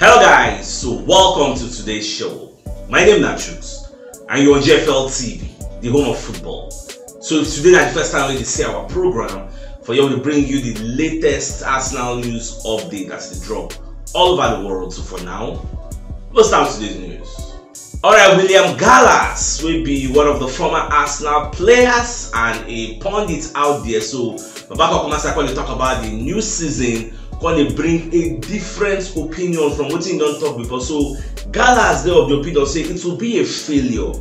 Hello guys, so welcome to today's show. My name is CHUKS and you're on JFL TV, the home of football. So if today is the first time we see our program, for you to bring you the latest Arsenal news update that's the drop all over the world. So for now, let's start today's news. Alright, William Gallas will be one of the former Arsenal players and a pundit out there. So back up when they talk about the new season, when they bring a different opinion from what you don't talk before. So Gallas, they of the opinion say it will be a failure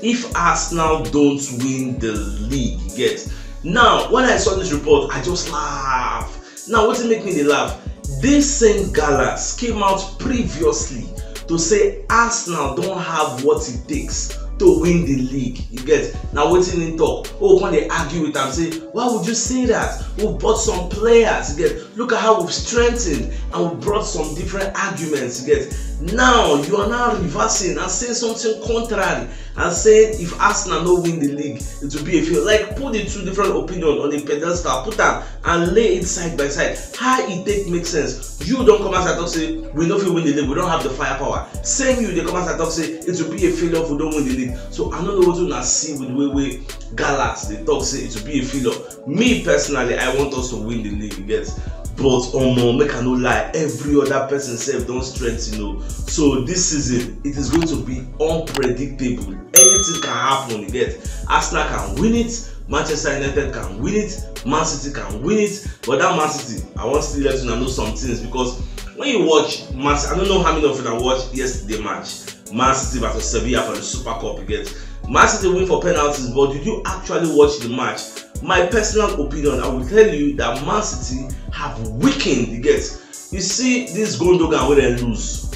if Arsenal don't win the league. Yes. Now, when I saw this report, I just laughed. Now, what make me laugh? This same Gallas came out previously to say Arsenal don't have what it takes to win the league. You get now waiting in talk. Oh, when they argue with them, say, why would you say that? We've bought some players. You get look at how we've strengthened and we brought some different arguments. You get now you are now reversing and saying something contrary and saying if Arsenal don't win the league, it will be a failure. Like put the two different opinions on the pedestal, put them and lay it side by side. How it take makes sense. You don't come out and talk say we know if we win the league, we don't have the firepower. Same you they come out and talk say it will be a failure if we don't win the league. So I don't know what to see with the way Gallas they talk say it will be a failure. Me personally, I want us to win the league, yes. But make I no lie, every other person self don't strengthen, So this season it is going to be unpredictable. Anything can happen, you get. Arsenal can win it, Manchester United can win it, Man City can win it. But that Man City, I want to let you know some things, because when you watch Man City, I don't know how many of you watched yesterday match, Man City versus Sevilla for the Super Cup, you get. Man City win for penalties, but did you actually watch the match? My personal opinion, I will tell you that Man City have weakened, you get. You see this Gundogan where they lose.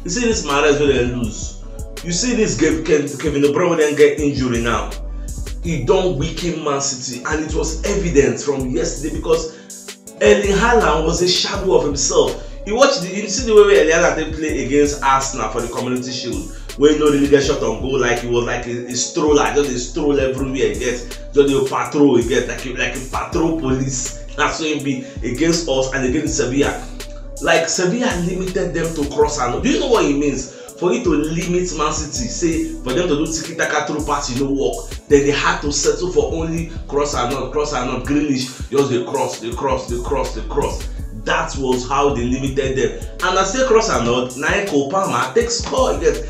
You see this Mahrez where they lose. You see this Kevin De Bruyne where they get injury now. He don't weaken Man City, and it was evident from yesterday because Erling Haaland was a shadow of himself. You see the way Erling Haaland play against Arsenal for the Community Shield, where you know really get shot on goal like he was like a stroller, just a stroll everywhere. You get just a patrol, you get like a patrol police. That's what it be against us and against Sevilla. Like Sevilla limited them to cross and do you know what it means? For you to limit Man City, say for them to do tiki-taka through pass, you know work, then they had to settle for only cross and not, Grealish, just they cross. That was how they limited them. And I say cross and not, Naiko Palmer takes score. You get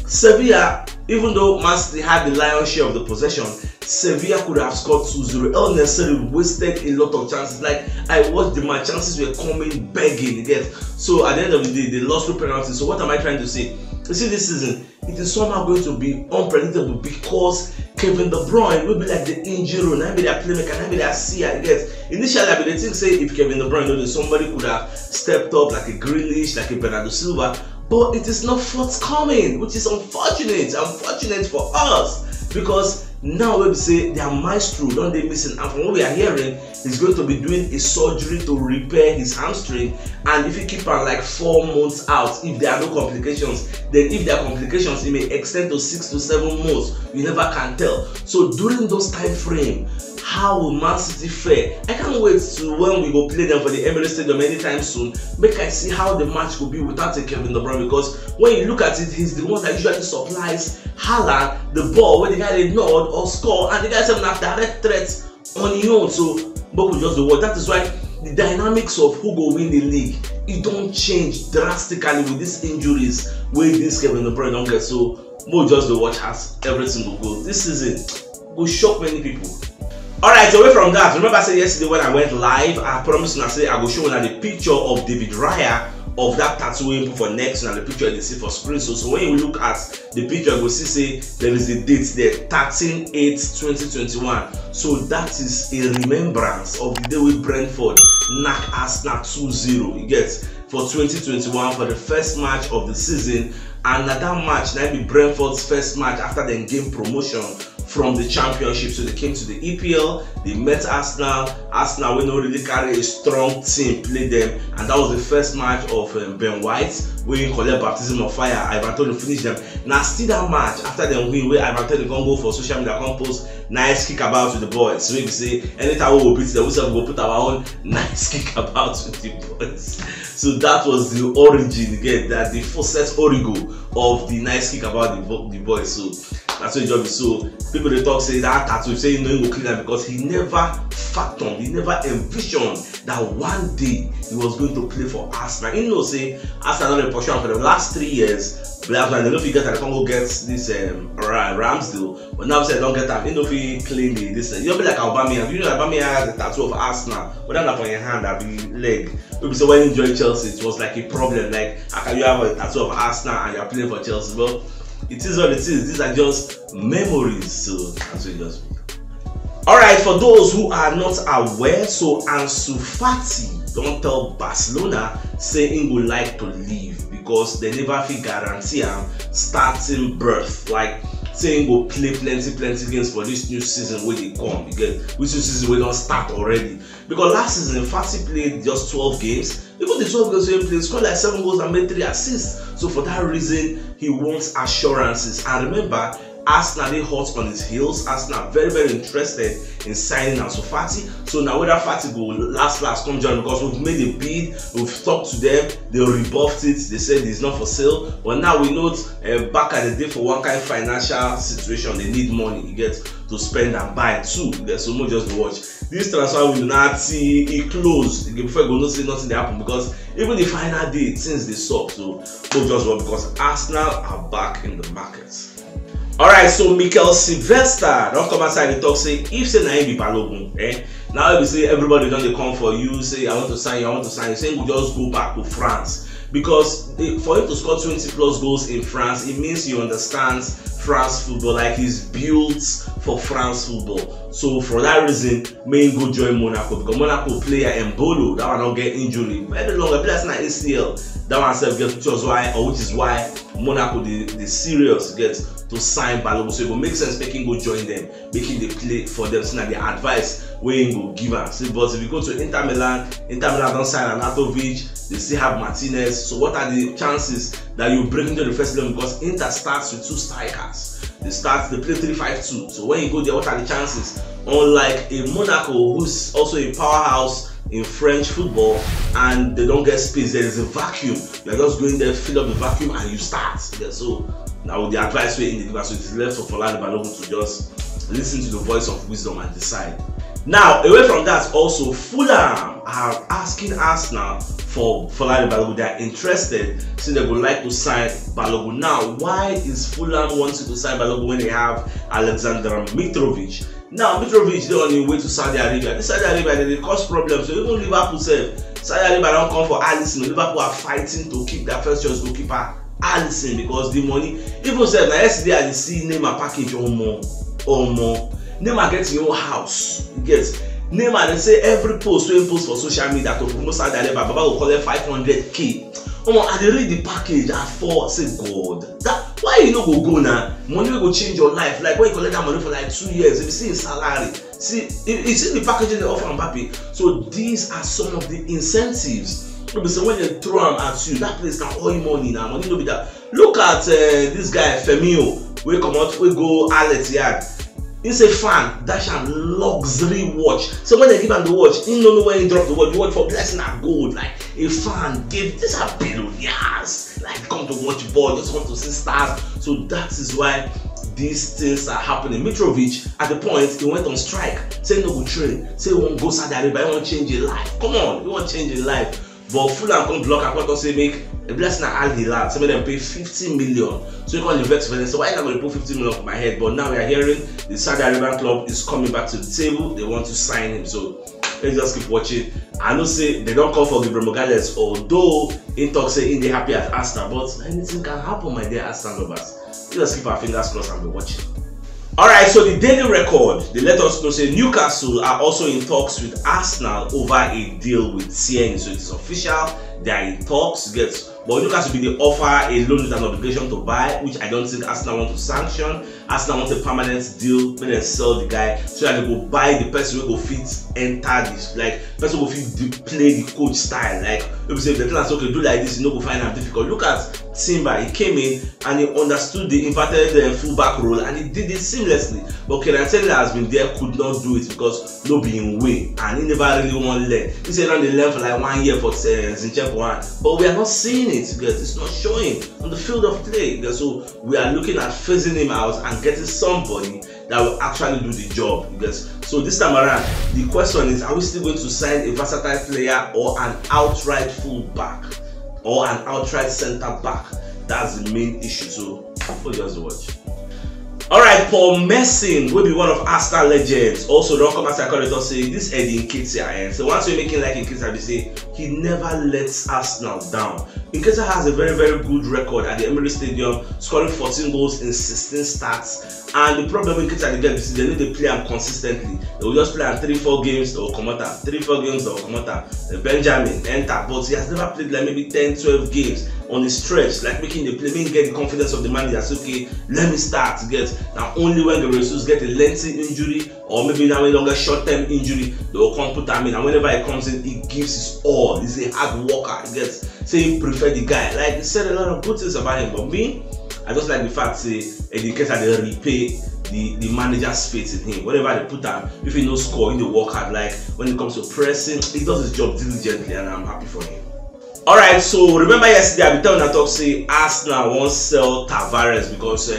Sevilla, even though Man City had the lion's share of the possession, Sevilla could have scored 2-0. Unnecessarily wasted a lot of chances. Like I watched the match, chances were coming begging. You get so at the end of the day, they lost through penalties. So what am I trying to say? You see, this season it is somehow going to be unpredictable because Kevin De Bruyne will be like the injury, maybe their playmaker, maybe their seer. You get initially, I mean, they think say if Kevin De Bruyne knows somebody could have stepped up like a Grealish, like a Bernardo Silva. But it is not forthcoming, which is unfortunate for us, because now we say their maestro don't they missing, and from what we are hearing, he's going to be doing a surgery to repair his hamstring, and if you keep on like 4 months out, if there are no complications, then if there are complications, it may extend to 6 to 7 months. You never can tell. So during those time frame, how will Man City fare? I can't wait to when we go play them for the Emirates Stadium anytime soon. Make I see how the match will be without a Kevin De Bruyne, because when you look at it, he's the one that usually supplies Haaland the ball when the guy they nod or score, and the guys have direct threats on his own. So, but we just do what. That is why the dynamics of who go win the league, it don't change drastically with these injuries where this Kevin De Bruyne don't get. So, more just the watch has every single goal this season will shock many people. Alright, away from that, remember I said yesterday when I went live, I promised I said I will show you the picture of David Raya of that tattoo for next, and the picture they see for screen. So when you look at the picture, you will see say there is a date there, 13/8/2021. So that is a remembrance of the day with Brentford knock Arsenal 2-0. You get for 2021 for the first match of the season, and at that match that be Brentford's first match after they gained promotion from the championship. So they came to the EPL, they met Arsenal. Arsenal will not really carry a strong team, play them, and that was the first match of Ben White, where he collect baptism of fire. Ivan Toney finished them. Now still that match after them win, where Ivan Toney can go for social media, can post nice kick about with the boys. So we say anytime we will beat them, we will put our own nice kick about with the boys. So that was the origin again, that the first origo of the nice kick about the boy. So that's what job is. So people they talk say that tattoo say he go clean am because he never fathomed, he never envisioned that one day he was going to play for Arsenal. You know, say Arsenal don't pursue for the last 3 years. But they don't forget that they can't go get this Ramsdale. But now say don't get them. You know if he claim this. You'll be like Aubameyang. You know Aubameyang has a tattoo of Arsenal, but that's not on your hand, that be leg. People say when you joined Chelsea, it was like a problem. Like how can you have a tattoo of Arsenal and you're playing for Chelsea? Well, it is what it is. These are just memories. So that's what it just be. Alright, for those who are not aware, so Ansu Fati don't tell Barcelona say he would like to leave because they never fit guarantee him starting berth. Like saying go play plenty games for this new season where they come. You get which new season we don't start already. Because last season Fati played just 12 games. Even the 12 games he played, scored like 7 goals and made 3 assists. So for that reason, he wants assurances. And remember, Arsenal they hot on his heels. Arsenal very interested in signing Ansu Fati. So now whether Fati go last come join, because we've made a bid, we've talked to them, they rebuffed it, they said it's not for sale. But now we know back at the day for one kind of financial situation, they need money, you get to spend and buy too. There's so much just to watch. This transfer will not see it close. Before you go not see nothing happen, because even the final day since they suck. So don't just work, because Arsenal are back in the market. Alright, so Mikel Sylvester don't come outside and talk say if say na him be Balogun, now if say everybody don't they come for you, say I want to sign you, say we just go back to France. Because for him to score 20+ goals in France, it means he understands France football, like he's built for France football. So for that reason, may go join Monaco, because Monaco player Mbolo, that one not get injury. Very long, players not ACL, that one self get, which is why Monaco the serious gets to sign Balogun. So it will make sense making go join them, making the play for them. So now the advice where go give them. See, but if you go to Inter Milan don't sign Anatovic, they still have Martinez. So what are the chances that you bring into the first 11? Because Inter starts with 2 strikers. They play 3-5-2. So when you go there, what are the chances? Unlike a Monaco, who's also a powerhouse in French football, and they don't get space, there is a vacuum. You're just going there, fill up the vacuum, and you start. Yeah, so now with the advice way in the so it's left for Folani Balogun to just listen to the voice of wisdom and decide. Now, away from that, also Fulham are asking Arsenal for Folani Balogun. They are interested, since they would like to sign Balogun. Now, why is Fulham wanting to sign Balogun when they have Alexander Mitrovic? Now, Mitrovic, they're on the way to Saudi Arabia. This Saudi Arabia, they cause problems. So even Liverpool said, Saudi Arabia don't come for Alisson. Liverpool are fighting to keep their first choice goalkeeper, Alisson, because the money. Even said, now yesterday I see Neymar package or more. Neymar gets your house. You get Neymar, they say every post we post for social media to promote Saudi Arabia, Baba will call it 500k. I dey read the package at 4, say God, that why you no go now? Money will go change your life. Like when you collect that money for like 2 years, if you see his salary, you see the packaging they offer Mbappe. So these are some of the incentives. So when they throw them at you, that place can owe you money now. Money no be that. Look at this guy Femio. We come out, we go Alex Yard. He's a fan, dash and luxury watch. So when they give him the watch, he don't know when he drop the watch. The watch for blessing and gold. Like a fan gave, these are billionaires. Like come to watch ball, just want to see stars. So that is why these things are happening. Mitrovic, at the point, he went on strike. Say no go train. Say he won't go Saudi Arabia. He won't change his life. Come on, he won't change his life. But Fulham come block and come to say make a blessing Al Hilal. Some of them pay 50 million. So you can't invest for them. So why not going to put 50 million for my head? But now we are hearing the Saudi Arabian club is coming back to the table. They want to sign him. So let's just keep watching. I know say they don't call for Gabriel Magalhaes, although in talk say in they happy at Arsenal. But anything can happen, my dear Arsenal lovers. Let's just keep our fingers crossed and be watching. Alright, so the Daily Record, they let us know say Newcastle are also in talks with Arsenal over a deal with Tierney. So it's official, they are in talks. Get But look at to be the offer a loan with an obligation to buy, which I don't think Arsenal want to sanction. Arsenal want a permanent deal when they sell the guy so that they go buy the person who go fit enter this, like person who fit play the coach style. Like if you say the class okay do like this, you know go find it difficult. Look at Timber, he came in and he understood the inverted fullback role and he did it seamlessly. But Kenatela has been there, could not do it because no being way and he never really want to learn. He said on the learn for like 1 year for Zinchenko one, but we are not seeing it because it's not showing on the field of play. So we are looking at phasing him out and getting somebody that will actually do the job. Because so this time around, the question is: are we still going to sign a versatile player or an outright fullback or an outright centre back? That's the main issue. So we'll just watch. Alright, Paul Merson will be one of Arsenal legends. Also, don't come as I call it, say this Eddie Nketiah. So once we're making like Nketiah, they say he never lets Arsenal down. Nketiah has a very, very good record at the Emirates Stadium, scoring 14 goals in 16 starts. And the problem with Nketiah again is they need to play him consistently. They will just play him 3-4 games, they will come out. 3-4 games, they will come out. Benjamin enter, but he has never played like maybe 10-12 games on the stretch, like making the play, making get the confidence of the manager. Say, okay, let me start. Get now only when the Jesus get a lengthy injury or maybe now a longer short-term injury, they will come put him in. And whenever he comes in, he gives his all. He's a hard worker. He gets say he prefer the guy. Like he said a lot of good things about him, but me, I just like the fact say Eddie Nketiah they repay the manager's faith in him. Whenever they put him, if he no score, he work hard. Like when it comes to pressing, he does his job diligently, and I'm happy for him. Alright, so remember yesterday I been telling that talk say Arsenal won't sell Tavares because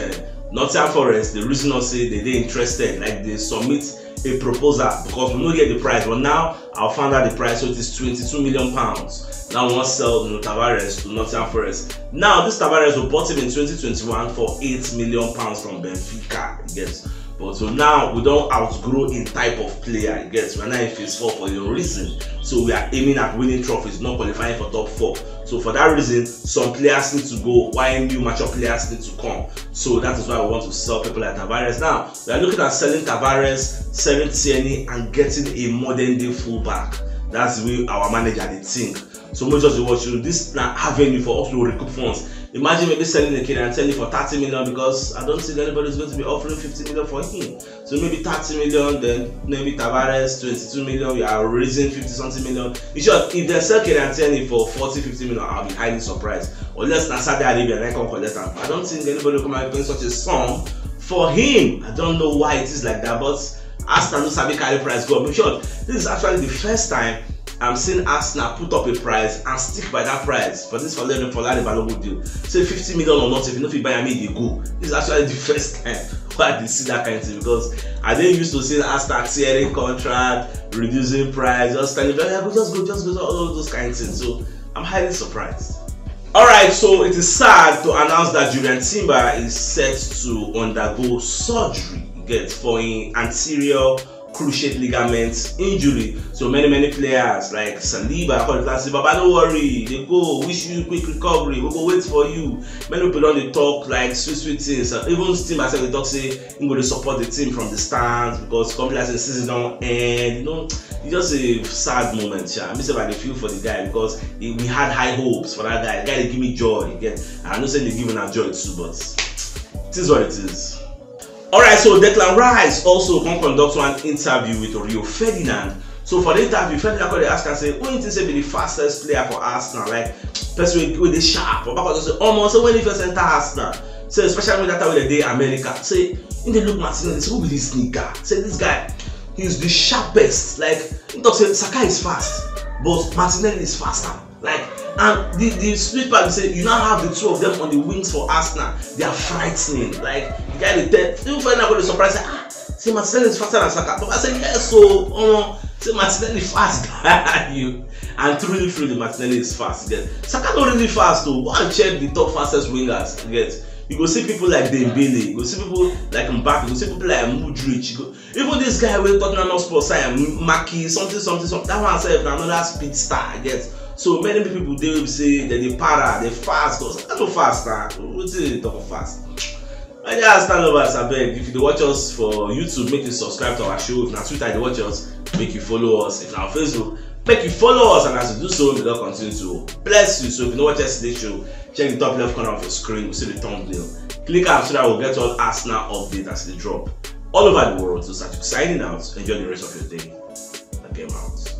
Nottingham Forest, the reason I say they interested, like they submit a proposal because we don't get the price. But now I'll find out the price, so it is £22 million. Now we want to sell Tavares to Nottingham Forest. Now this Tavares we bought him in 2021 for £8 million from Benfica. Yes. But so now we don't outgrow in type of player. It gets we're not in phase 4 for your reason. So we are aiming at winning trophies, not qualifying for top 4. So for that reason, some players need to go while new mature players need to come. So that is why we want to sell people like Tavares. Now we are looking at selling Tavares, selling Tierney, and getting a modern day fullback. That's the way our manager did think. So we just watch this avenue for us to recoup funds. Imagine maybe selling a kid and selling for 30 million because I don't think anybody is going to be offering 50 million for him. So maybe 30 million, then maybe Tavares 22 million, we are raising 50 something million. In short, if they sell kid and selling for 40-50 million, I'll be highly surprised. Unless na Saudi Arabia and I can collect them. I don't think anybody will come out paying such a sum for him. I don't know why it is like that, but Arsenal no sabi carry price go up. In short, this is actually the first time I'm seeing Arsenal put up a price and stick by that price. But this for them for that valuable deal. Say 50 million or not, if you know if you buy me, they go. This is actually the first time why they see that kind of thing because I didn't used to see Arsenal tearing contract, reducing price, just telling them, just go, all those kind of things. So I'm highly surprised. Alright, so it is sad to announce that Julian Timber is set to undergo surgery for an anterior cruciate ligament injury. So many players like Saliba, but don't worry, they go wish you quick recovery, we go wait for you. Many people don't talk like sweet things. Even Steam myself they talk say I'm going to support the team from the stands because company as the season don't end. You know, it's just a sad moment. I miss about the feel for the guy because we had high hopes for that guy. The guy they give me joy. Again, I'm not saying they give me joy too, but it is what it is. Alright, so Declan Rice also can conduct one interview with Rio Ferdinand. So for the interview, Ferdinand could ask and say, who you think say be the fastest player for Arsenal? Like person with the sharp. Or back say, almost so when he first enter Arsenal. So especially when that time with the day America. Say in the look Martinelli, say who be this nigga? Say this guy, he's the sharpest. Like he talks say Saka is fast, but Martinelli is faster. Like and the split part say you now have the two of them on the wings for Arsenal. They are frightening. Like the guy the third, you find out what the surprise say Martinelli is faster than Saka. But I say yes, so say Martinelli fast than you. And truly Martinelli is fast. Get Saka not really fast though. Go and check the top fastest wingers. Get you go see people like Dembele, you go see people like Mbappe, you go see people like Mudryk. Even this guy with Tottenham Hotspur sign Maki something. That one self another speed star. Get. So many people they will say that they para, they fast, because I know fast now. What's it talk fast? I just stand over as I beg. If you watch us for YouTube, make you subscribe to our show. If not Twitter, you watch us, make you follow us. If not Facebook, Make you follow us, and as you do so, may God continue to bless you. So if you know what yesterday's show, check the top left corner of your screen. You see the thumbnail. Click on so that we'll get all Arsenal updates as they drop all over the world. So start signing out. Enjoy the rest of your day. I came out.